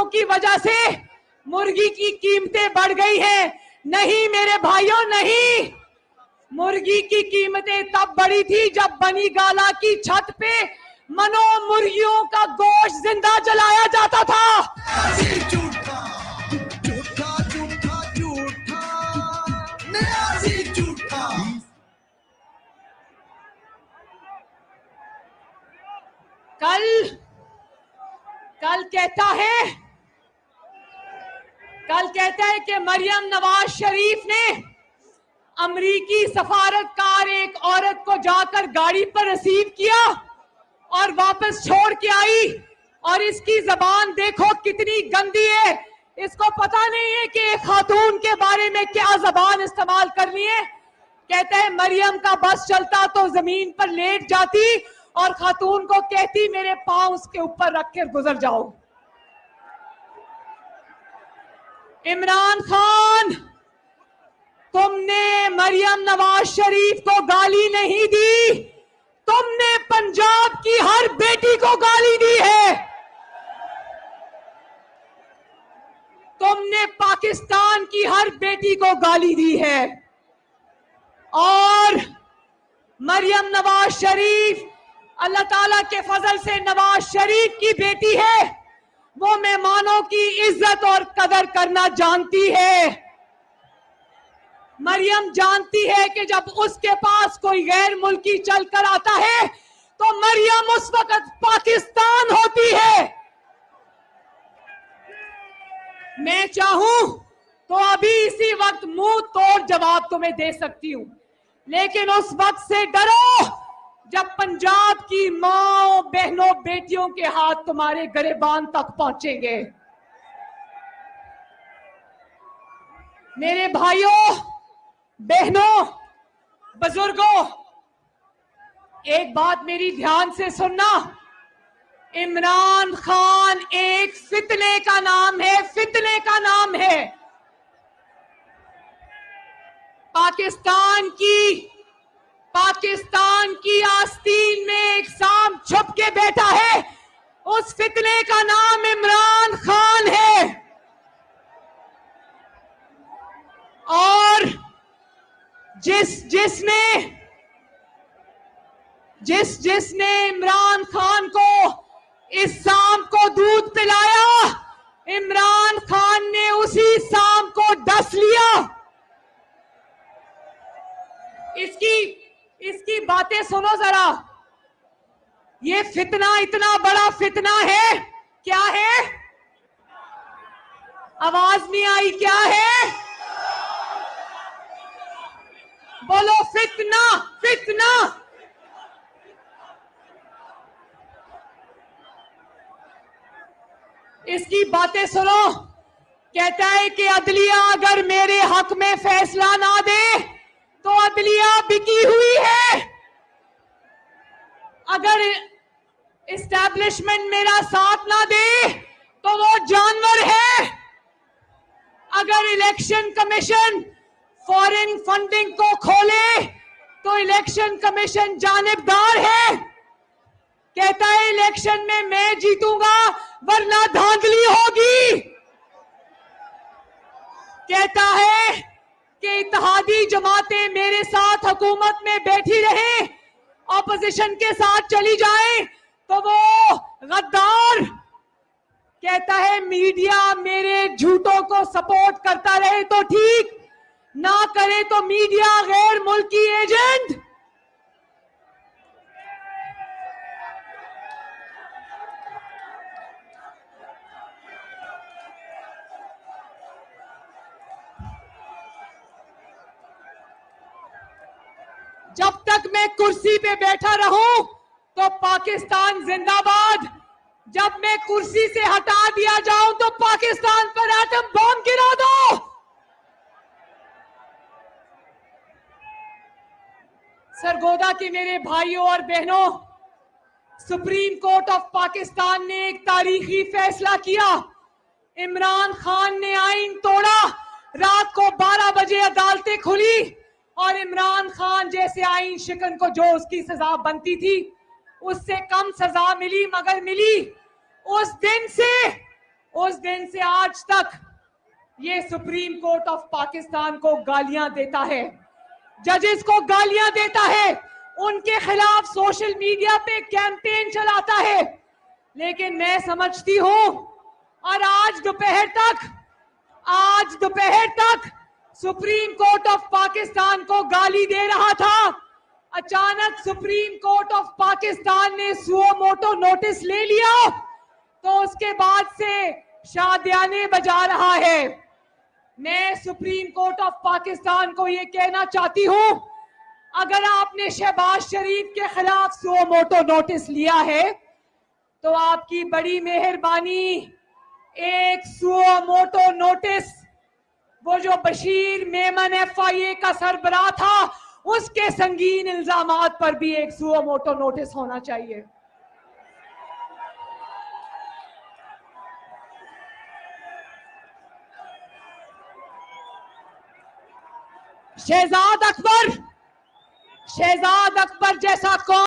कानूनों की वजह से मुर्गी की कीमतें बढ़ गई हैं। नहीं मेरे भाइयों, नहीं। मुर्गी की कीमतें तब बढ़ी थी जब बनी गाला की छत पे मनो मुर्गियों का गोश्त जिंदा जलाया जाता था। कल कहता है कि मरियम नवाज शरीफ ने अमरीकी सफारतकार एक औरत को जाकर गाड़ी पर रिसीव किया और वापस छोड़ के आई, और इसकी जबान देखो कितनी गंदी है। इसको पता नहीं है कि एक खातून के बारे में क्या जबान इस्तेमाल करनी है। कहता है मरियम का बस चलता तो जमीन पर लेट जाती और खातून को कहती मेरे पांव उसके ऊपर रख कर गुजर जाओ। इमरान खान, तुमने मरियम नवाज शरीफ को गाली नहीं दी, तुमने पंजाब की हर बेटी को गाली दी है। तुमने पाकिस्तान की हर बेटी को गाली दी है। और मरियम नवाज शरीफ अल्लाह ताला के फजल से नवाज शरीफ की बेटी है। वो मेहमानों की इज्जत और कदर करना जानती है। मरियम जानती है कि जब उसके पास कोई गैर मुल्की चलकर आता है तो मरियम उस वक्त पाकिस्तान होती है। मैं चाहूं तो अभी इसी वक्त मुंह तोड़ जवाब तुम्हें दे सकती हूं, लेकिन उस वक्त से डरो जब पंजाब की माओ बहनों बेटियों के हाथ तुम्हारे गिरेबान तक पहुंचेंगे। मेरे भाइयों बहनों बुजुर्गों, एक बात मेरी ध्यान से सुनना। इमरान खान एक फितने का नाम है, फितने का नाम है। पाकिस्तान की आस्तीन में एक सांप छुप के बैठा है, उस फितने का नाम इमरान खान है। और जिसने इमरान खान को इस सांप को दूध पिलाया, इमरान खान ने उसी सांप को डस लिया। इसकी बातें सुनो जरा। ये फितना इतना बड़ा फितना है, क्या है? आवाज नहीं आई, क्या है? बोलो, फितना, फितना। इसकी बातें सुनो। कहता है कि अदलिया अगर मेरे हक में फैसला ना दे तो अदलिया बिकी हुई है। अगर एस्टैब्लिशमेंट मेरा साथ ना दे तो वो जानवर है। अगर इलेक्शन कमीशन फॉरेन फंडिंग को खोले तो इलेक्शन कमीशन जानिबदार है। कहता है इलेक्शन में मैं जीतूंगा वरना धांधली होगी। कहता है कि इत्तेहादी जमातें मेरे साथ हुकूमत में बैठी रहे, ऑपोजिशन के साथ चली जाए तो वो गद्दार। कहता है मीडिया मेरे झूठों को सपोर्ट करता रहे तो ठीक, ना करे तो मीडिया गैर मुल्की एजेंट। जब तक मैं कुर्सी पे बैठा रहूं तो पाकिस्तान जिंदाबाद। जब मैं कुर्सी से हटा दिया जाऊं तो पाकिस्तान पर एटम बम गिरा दो। सरगोदा के मेरे भाइयों और बहनों, सुप्रीम कोर्ट ऑफ पाकिस्तान ने एक तारीखी फैसला किया। इमरान खान ने आईन तोड़ा। रात को 12 बजे अदालतें खुली और इमरान खान जैसे आईन शिकन को जो उसकी सजा बनती थी उससे कम सजा मिली, मगर मिली। उस दिन से आज तक ये सुप्रीम कोर्ट ऑफ पाकिस्तान को गालियां देता है, जजेस को गालियां देता है, उनके खिलाफ सोशल मीडिया पे कैंपेन चलाता है। लेकिन मैं समझती हूं, और आज दोपहर तक सुप्रीम कोर्ट ऑफ पाकिस्तान को गाली दे रहा था। अचानक सुप्रीम कोर्ट ऑफ पाकिस्तान ने सुओ मोटो नोटिस ले लिया, तो उसके बाद से शादियाने बजा रहा है। मैं सुप्रीम कोर्ट ऑफ पाकिस्तान को यह कहना चाहती हूं, अगर आपने शहबाज शरीफ के खिलाफ सुओ मोटो नोटिस लिया है तो आपकी बड़ी मेहरबानी एक सुओ मोटो नोटिस, वो जो बशीर मेमन FIA का सरबराह था, उसके संगीन इल्जामात पर भी एक सुओ मोटो नोटिस होना चाहिए। शहजाद अकबर जैसा कौन